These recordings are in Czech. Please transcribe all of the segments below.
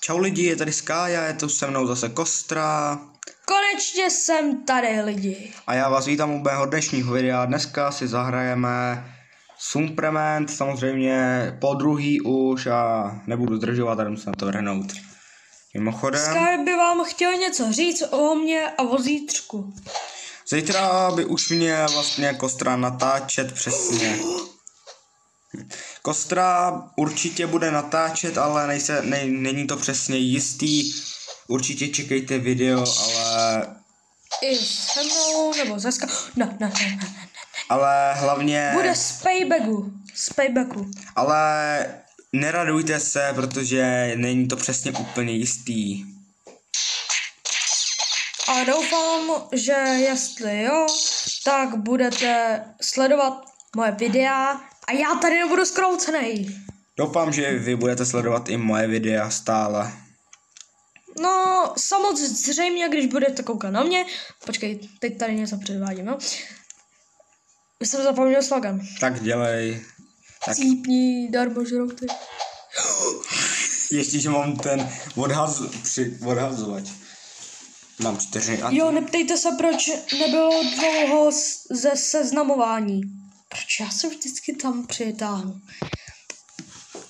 Čau lidi, je tady Skája, je tu se mnou zase Kostra. Konečně jsem tady, lidi. A já vás vítám u mého dnešního videa. Dneska si zahrajeme Suprement, samozřejmě po druhý už a nebudu zdržovat, a musím na to vrhnout. Mimochodem, Sky by vám chtěl něco říct o mě a o zítřku. zítra by už mě vlastně Kostra natáčet přesně. Kostra určitě bude natáčet, ale není to přesně jistý. Určitě čekejte video, ale... I se mnou, nebo ze Ne. Ale hlavně... Bude z paybacku. Ale neradujte se, protože není to přesně úplně jistý. A doufám, že jestli jo, tak budete sledovat moje videa a já tady nebudu zkroucenej. Doufám, že vy budete sledovat i moje videa stále. No, samozřejmě, když budete koukat na mě. Počkej, teď tady něco předvádím, jo? Už jsem zapomněl slogan. Tak dělej. Tak. Cípni, darmožrouty. Ještě, že mám ten odhazovač. Mám 4 a... Jo, neptejte se, proč nebylo dlouho ze seznamování. Proč já se vždycky tam přitáhnu.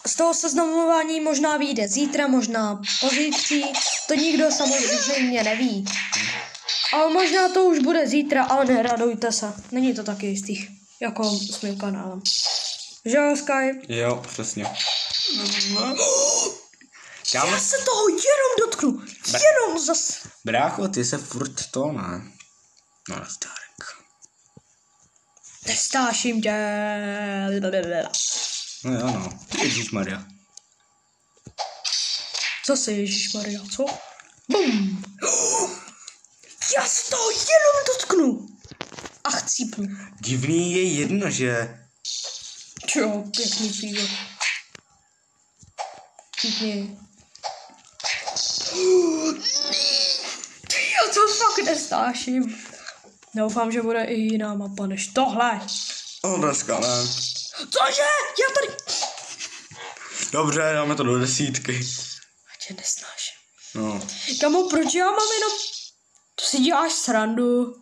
Z toho seznamování možná vyjde zítra, možná pozítří, to nikdo samozřejmě neví. Ale možná to už bude zítra, ale neradujte se. Není to taky jistý, jako s mým kanálem. Že jo, Sky? Jo, přesně. Já se toho jenom dotknu. Jenom zas. Brácho, ty se furt to ne. No, stárek. Nestáším tě. No jo, no. Ježišmarja. Co se Ježišmarja, co? Bum. Já se toho jenom dotknu. A chcípnu. Divný je jedno, že... Čo, pěkný pívo. Chcípni. Já to fakt nestáším. Doufám, že bude i jiná mapa než tohle. No, dneska ne. Cože? Já tady... Dobře, dáme to do 10. Já tě nesnáším. No. Kamo, proč já mám jenom... To si děláš srandu.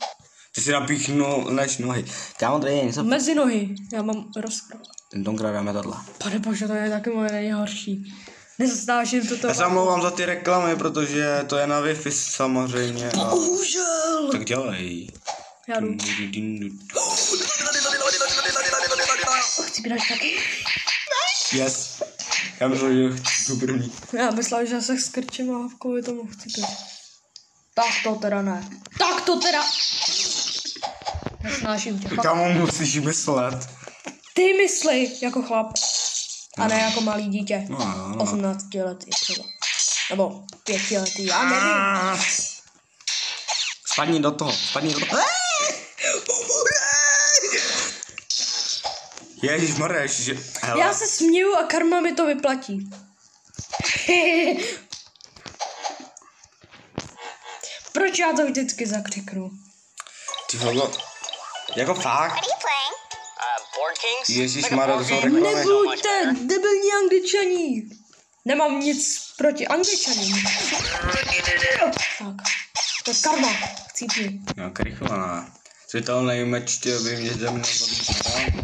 Ty si napíchnu než nohy. Kámo, tady je něco. Mezi nohy. Já mám rozkrok. Tentokrát dáme tohle. Pane bože, to je taky moje nejhorší. Nesnáším toto. Já se omlouvám za ty reklamy, protože to je na Wi-Fi samozřejmě. A... Bohužel. Tak dělej. Já jdu. Chci být taky. Yes. Já myslím, že jdu první. Já myslel, že se skrčím a kvůli tomu chci být. Tak to teda ne. Tak to teda. Nesnáším tě. Kámo, musíš myslet. Ty mysli jako chlap. A ne jako malý dítě. No. 18 letý třeba. Nebo 5 letý, já nevím. Spadni do toho. Ježišmarja, ještě. Já se směju a karma mi to vyplatí. Proč já to vždycky zakřiknu? Ty vole. Jako fakt. Ježišmarja, to jsou reklamy. Nebuďte debilní Angličaní. Nemám nic proti Angličanům. Tak, to je karma. Chcípni. No, krychlaná. Světelný meč tě by mě ze mnou zabít nedal.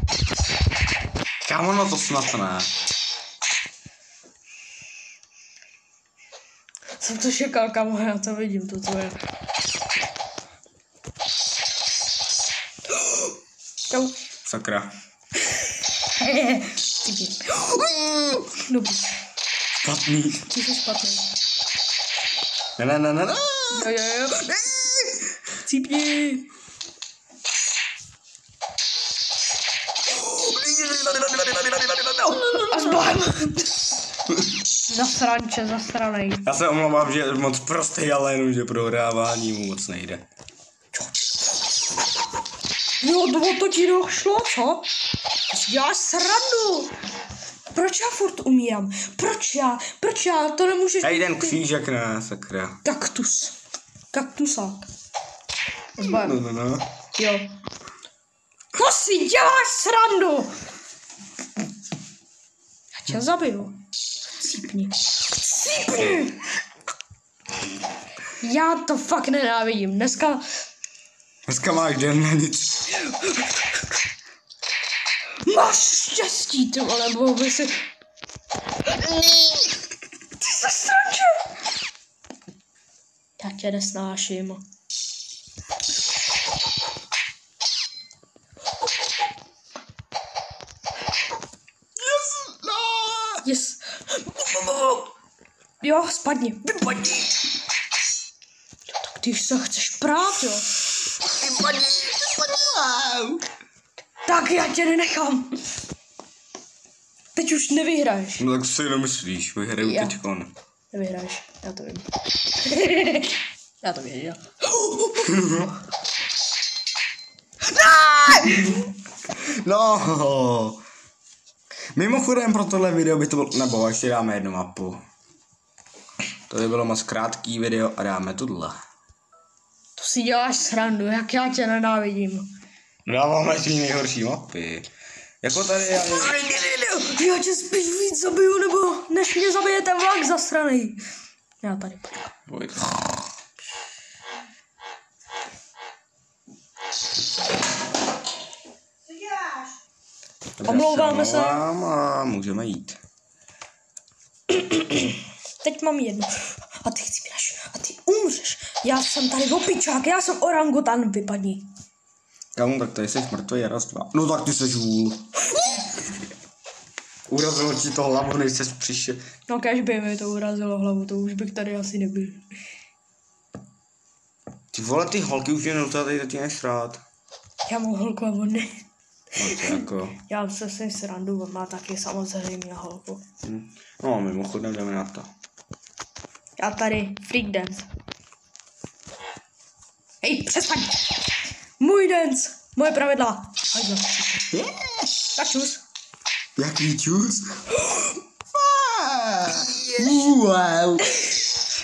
Kámo, no to snad ne. Jsem to čekal, kamo, já to vidím, to co je. Čau. Sakra. Cípni. Dobrý. Špatný. Ty jsi špatný. Ne. Jo. Cípni. A zbohem. Zasranej. Já se omlouvám, že je moc prostý, ale jenom, že prohrávání mu moc nejde. Jo, to ti došlo, co? To si děláš srandu. Proč já furt umírám? Proč já? To nemůžeš... Hej, ten křížek, ne, sakra. Kaktusák. Zbohem. No. Jo. To si děláš srandu. Já tě zabiju. Cípni. já to fakt nenávidím. Dneska máš den na nic. máš štěstí, ty vole, mohl by si... Ty se stranče! Já tě nesnáším. Yes. Jo, spadni. Vypadni. Tak když se chceš prát, jo. Vypadni. Tak já tě nenechám. Teď už nevyhraješ. No tak si nemyslíš, vyhraju Já. teďkon. Nevyhraješ, já to vím. Já to věděl. No. Mimochodem pro tohle video by to bylo, nebo ještě dáme jednu mapu. To by bylo moc krátký video a dáme tuhle. To si děláš srandu, jak já tě nenávidím. No dáváme ty nejhorší mapy. Jako tady já... Já tě spíš víc zabiju, nebo než mě zabije ten vlak zasranej. Já tady pojď. Omlouváme se. A můžeme jít. Teď mám jednu. A ty chcípneš. A ty umřeš. Já jsem tady opičák, já jsem orangutan, vypadni. Kamu, tak tady jsi mrtvý, raz, dva. No tak ty jsi vůl. Urazilo ti to hlavu, než jsi přišel. No kež by mi to urazilo hlavu, to už bych tady asi nebyl. Ty vole, ty holky už mě nenutá tady začínáš srát. Já mám holku a on ne. No to jako... Já se s ním srandu, on má taky samozřejmě holku. No, mimochodem jdeme na to. Já tady freak dance. Hej, přestaň! Můj dance! Moje pravidla! Hajzlo. Tak čus. Jaký čus? Wow.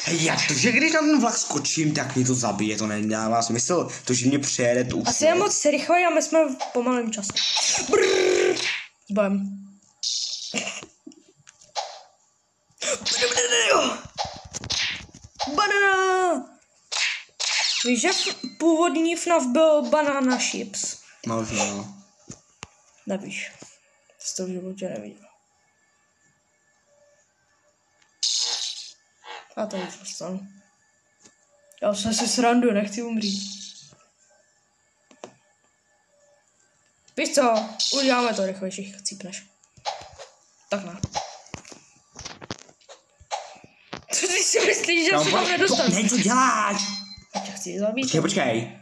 Jak to, že když na ten vlak skočím, tak mě to zabije, to nedává smysl. To, že mě přejede, to už... Asi je moc rychle a my jsme v pomalém čase. Brrrr. S bojem. Banana! Víš, že původní FNAF byl Banana Chips? Možná. Nevíš. Jsi to v životě neviděl. A to už dostanu. Já jsem si srandu, nechci umřít. Víš co? Uděláme to rychlejší, chcípneš. Tak ne. Co ty si myslíš, že se tam nedostanu? Ne, co děláš? Já tě chci zabít. Počkej.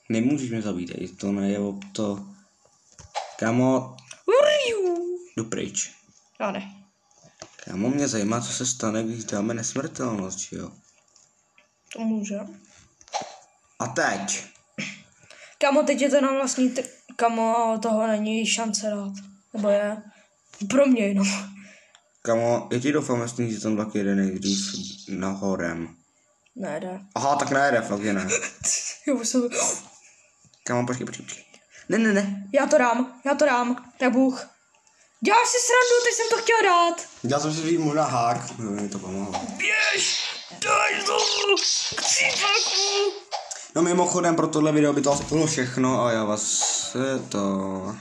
Nemůžeš mě zabít, to nejevo to. Kámo, jdu pryč. Já ne. Kámo, mě zajímá, co se stane, když dáme nesmrtelnost, že jo? To může. A teď? Kamo, teď je to na vlastní kamo, toho není šance dát. Nebo je? Pro mě jenom. Kámo, já ti doufám, jestli že ten vlak jede nejdřív nahorem. Nejde. Aha, tak nejde, fakt je ne. Jo, už jsem... Kámo, počkej. Ne. Já to dám. To je Bůh. Děláš si srandu, teď jsem to chtěl dát. Já jsem si říct možná hák, mi to pomohlo. Běž! Daj to! Křípaku! No mimochodem pro tohle video by to asi bylo všechno a já vás to...